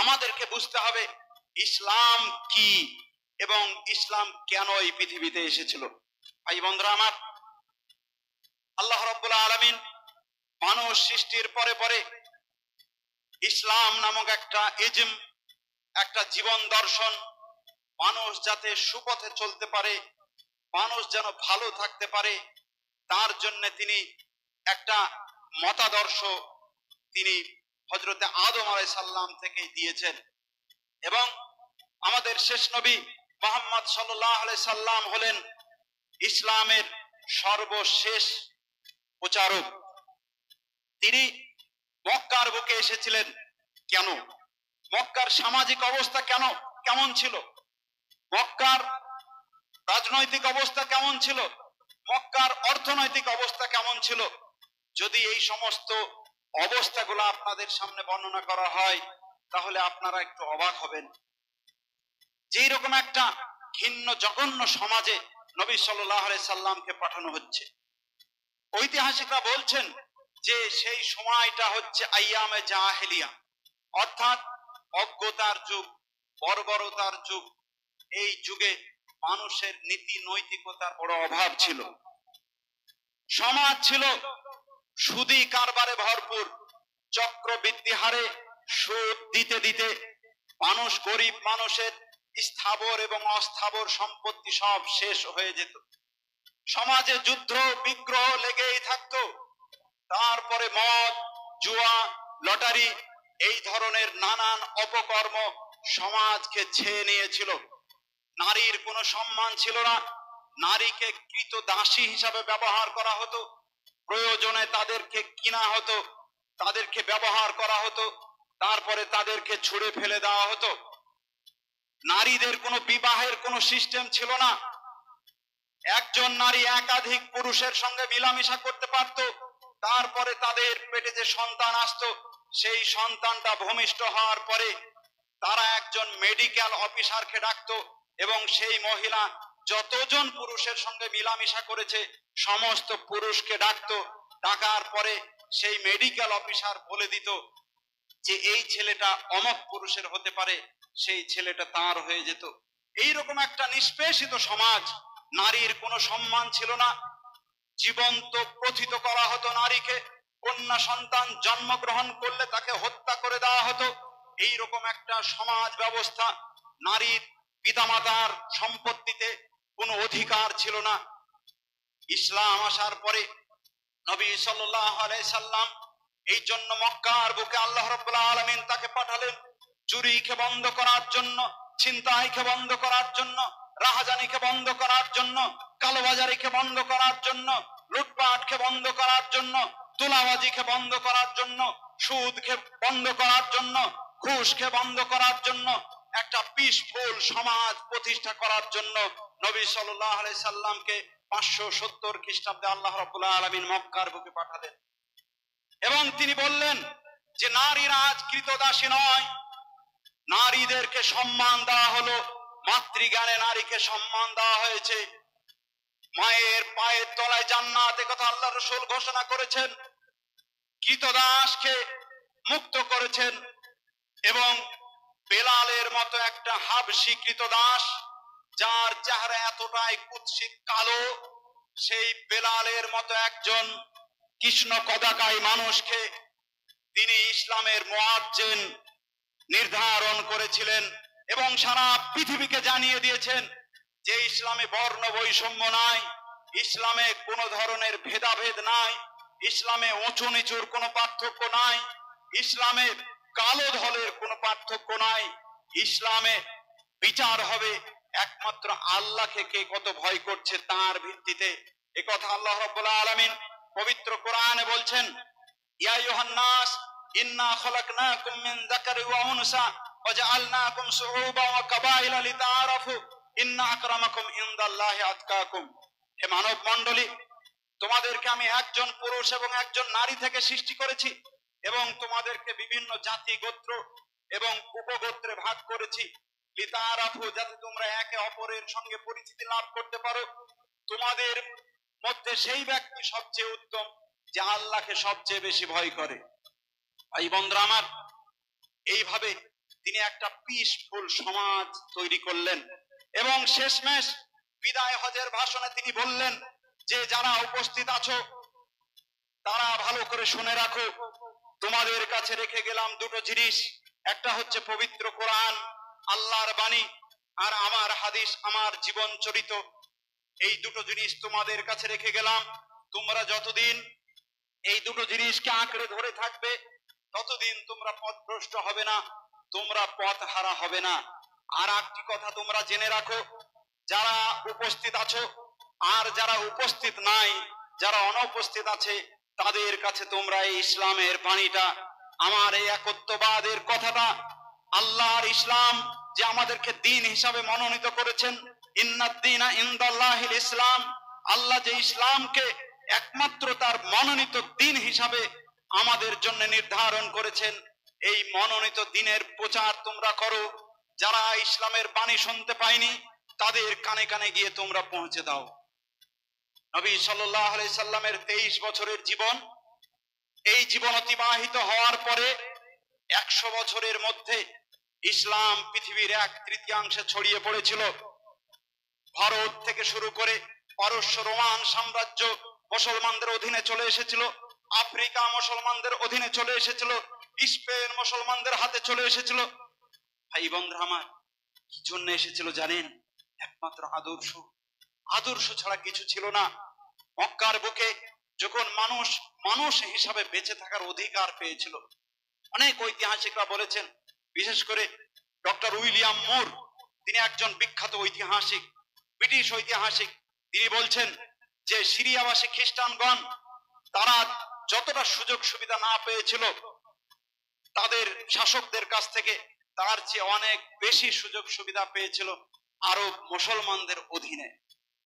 আমাদেরকে বুঝতে হবে ইসলাম কি এবং ইসলাম কেন এই পৃথিবীতে এসেছিল। ভাই বন্ধুরা আমার, আল্লাহ রাব্বুল আলামিন মানুষ সৃষ্টির পরে পরে ইসলাম নামক একটা ইজম, একটা জীবন দর্শন, মানুষ যাতে সুপথে চলতে পারে, মানুষ যেন ভালো থাকতে পারে, তার জন্য তিনি একটা মতাদর্শ তিনি হযরতে আদম আলাইহিস সালাম থেকে দিয়েছেন। এবং আমাদের শেষ নবী মুহাম্মদ সাল্লাল্লাহু আলাইহি সাল্লাম হলেন ইসলামের সর্বশেষ প্রচারক। তিনি মক্কার বুকে এসেছিলেন কেন? মক্কার সামাজিক অবস্থা কেমন ছিল? মক্কার রাজনৈতিক অবস্থা কেমন ছিল? মক্কার অর্থনৈতিক অবস্থা কেমন ছিল? যদি এই সমস্ত অবস্থাগুলো আপনাদের সামনে বর্ণনা করা হয় তাহলে আপনারা একটু অবাক হবেন। যেই রকম একটা ঘিন্ন জঘন্য সমাজে নবী সাল্লাল্লাহু আলাইহি সাল্লামকে পাঠানো হচ্ছে, ঐতিহাসিকরা বলছেন যে সেই সময়টা হচ্ছে আইয়ামে জাহেলিয়া, অর্থাৎ অজ্ঞতার যুগ, বর্বরতার যুগ। এই যুগে মানুষের নীতি নৈতিকতার বড় অভাব ছিল। সমাজ ছিল সুদী কারবারে ভরপুর, চক্রবৃদ্ধি হারে সুদ দিতে দিতে মানুষ, গরিব মানুষের স্থাবর এবং অস্থাবর সম্পত্তি সব শেষ হয়ে যেত। সমাজে যুদ্ধ বিগ্রহ লেগেই থাকতো। তারপরে মদ, জুয়া, লটারি, এই ধরনের নানান অপকর্ম সমাজকে ছেয়ে নিয়েছিল। নারীর কোনো সম্মান ছিল না। নারীকে কৃতদাসী হিসাবে ব্যবহার করা হতো। প্রয়োজনে তাদেরকে কিনা হতো, তাদেরকে ব্যবহার করা হতো, তারপরে তাদেরকে ছুঁড়ে ফেলে দেওয়া হতো। নারীদের কোনো বিবাহের কোনো সিস্টেম ছিল না। একজন নারী একাধিক পুরুষের সঙ্গে মিলামিশা করতে পারত। তারপরে তাদের পেটে যে সন্তান আসতো, সেই সন্তানটা ভূমিষ্ঠ হওয়ার পরে তারা একজন মেডিকেল অফিসারকে ডাকতো এবং সেই মহিলা যতজন পুরুষের সঙ্গে মিলামিশা করেছে সমস্ত পুরুষকে ডাকতো। ডাকার পরে সেই মেডিকেল অফিসার বলে দিত যে এই ছেলেটা অমক পুরুষের হতে পারে, সেই ছেলেটা তার হয়ে যেত। এইরকম একটা নিষ্পেষিত সমাজ। নারীর কোনো সম্মান ছিল না। জীবন্ত প্রথিত করা হতো নারীকে। কন্যা সন্তান জন্মগ্রহণ করলে তাকে হত্যা করে দেওয়া হতো। এইরকম একটা সমাজ ব্যবস্থা। নারীর পিতামাতার সম্পত্তিতে কোনো অধিকার ছিল না। ইসলাম আসার পরে নবী সাল্লাল্লাহু আলাইহি সাল্লাম এই জন্য মক্কার বুকে আল্লাহ রাব্বুল আলামিন তাকে পাঠালেন চুরিকে বন্ধ করার জন্য, ছিনতাইকে বন্ধ করার জন্য, রাহাজানিকে বন্ধ করার জন্য, কালোবাজারিকে বন্ধ করার জন্য, লুটপাটকে বন্ধ করার জন্য, তুলাবাজিকে বন্ধ করার জন্য, সুদকে বন্ধ করার জন্য, ঘুষকে বন্ধ করার জন্য, একটা পিসফুল সমাজ প্রতিষ্ঠা করার জন্য নবী সাল্লাল্লাহু আলাইহি সাল্লামকে 570 খ্রিস্টাব্দে আল্লাহ রাব্বুল আলামিন মক্কার বুকে পাঠালেন। এবং তিনি বললেন যে নারীরা আজ কৃতদাসী নয়, নারীদেরকে সম্মান দেওয়া হলো। মাতৃজ্ঞানে নারীকে সম্মান দেওয়া হয়েছে। মায়ের পায়ের তলায় জান্নাত, এ কথা আল্লাহ রাসূল ঘোষণা করেছেন। কৃতদাসকে মুক্ত করেছেন। এবং বেলালের মতো একটা হাবশী কৃতদাস, যার চেহারা এতটাই কুৎসিত কালো, সেই বেলালের মতো একজন কৃষ্ণ কদাকাই মানুষকে তিনি ইসলামের মুয়াজ্জিন নির্ধারণ করেছিলেন এবং সারা পৃথিবীকে জানিয়ে দিয়েছেন যে ইসলামে বর্ণ বৈষম্য নাই, ইসলামে কোনো ধরনের ভেদাভেদ নাই, ইসলামে উঁচু নিচুর কোনো পার্থক্য নাই, ইসলামে কালো ধলের কোনো পার্থক্য নাই। ইসলামে বিচার হবে একমাত্র আল্লাহকে কে কত ভয় করছে তার ভিত্তিতে। এ কথা আল্লাহ রাব্বুল আলামিন পবিত্র কোরআনে বলছেন, ইয়া আইয়ুহান নাস ইন্না খলাকনাকুম মিন যাকারি ওয়া উনসা ওয়া জাআলনাকুম শুউবান ওয়া কাবাইলা লিতাআরাফু ইন্না আকরামাকুম ইনদাল্লাহি আতকাকুম। হে মানব মণ্ডলী, তোমাদেরকে আমি একজন পুরুষ এবং একজন নারী থেকে সৃষ্টি করেছি এবং তোমাদেরকে বিভিন্ন জাতি, গোত্র এবং উপগোত্রে ভাগ করেছি। লিতাআরাফু, যাতে তোমরা একে অপরের সঙ্গে পরিচিতি লাভ করতে পারো। তোমাদের মধ্যে সেই ব্যক্তি সবচেয়ে উত্তম যে আল্লাহকে সবচেয়ে বেশি ভয় করে। ভাই বন্ধুরা আমার, এইভাবে তিনি একটা পিসফুল সমাজ তৈরি করলেন এবং শেষমেশ বিদায় হজের ভাষণে তিনি বললেন যে যারা উপস্থিত আছো তারা ভালো করে শুনে রাখো, তোমাদের কাছে রেখে গেলাম দুটো জিনিস, একটা হচ্ছে পবিত্র কোরআন আল্লাহর বাণী, আর আমার হাদিস আমার জীবন চরিত। এই দুটো জিনিস তোমাদের কাছে রেখে গেলাম। তোমরা যতদিন এই দুটো জিনিসকে আঁকড়ে ধরে থাকবে ততদিন তোমরা পথভ্রষ্ট হবে না, তোমরা পথ হারা হবে না। আর একটি কথা তোমরা জেনে রাখো, যারা উপস্থিত আছো আর যারা উপস্থিত নাই, যারা অনুপস্থিত আছে, তাদের কাছে তোমরা এই ইসলামের বাণীটা, আমার এই একত্ববাদের কথাটা, আল্লাহর ইসলাম যে আমাদেরকে দিন হিসাবে মনোনীত করেছেন, ইন্নাদ-দীনা ইনদাল্লাহিল ইসলাম, আল্লাহ যে ইসলামকে একমাত্র তার মনোনীত দিন হিসাবে আমাদের জন্য নির্ধারণ করেছেন, এই মনোনীত দিনের প্রচার তোমরা করো। যারা ইসলামের বাণী শুনতে পায়নি তাদের কানে কানে গিয়ে তোমরা পৌঁছে দাও। নবী সাল্লাল্লাহু আলাইহি সাল্লামের 23 বছরের জীবন, এই জীবন অতিবাহিত হওয়ার পরে 100 বছরের মধ্যে ইসলাম পৃথিবীর 1/3 ছড়িয়ে পড়েছিল। ভারত থেকে শুরু করে পারস্য রোমান সাম্রাজ্য মুসলমানদের অধীনে চলে এসেছিল, আফ্রিকা মুসলমানদের অধীনে চলে এসেছিল, স্পেন মুসলমানদের হাতে চলে এসেছিল। ভাই বন্ধুরা আমার, কি জন্য এসেছিল জানেন? একমাত্র আদর্শ, আদর্শ ছাড়া কিছু ছিল না। মক্কার বুকে যখন মানুষ মানুষ হিসাবে বেঁচে থাকার অধিকার পেয়েছিল, অনেক ঐতিহাসিকরা বলেছেন, বিশেষ করে ডক্টর উইলিয়াম মুর, তিনি একজন বিখ্যাত ঐতিহাসিক, ব্রিটিশ ঐতিহাসিক, তিনি বলছেন যে সিরিয়াবাসী খ্রিস্টানগণ তারা যতটা সুযোগ সুবিধা না পেয়েছিল তাদের শাসকদের কাছ থেকে, তার চেয়ে অনেক বেশি সুযোগ সুবিধা পেয়েছিল আরব মুসলমানদের অধীনে।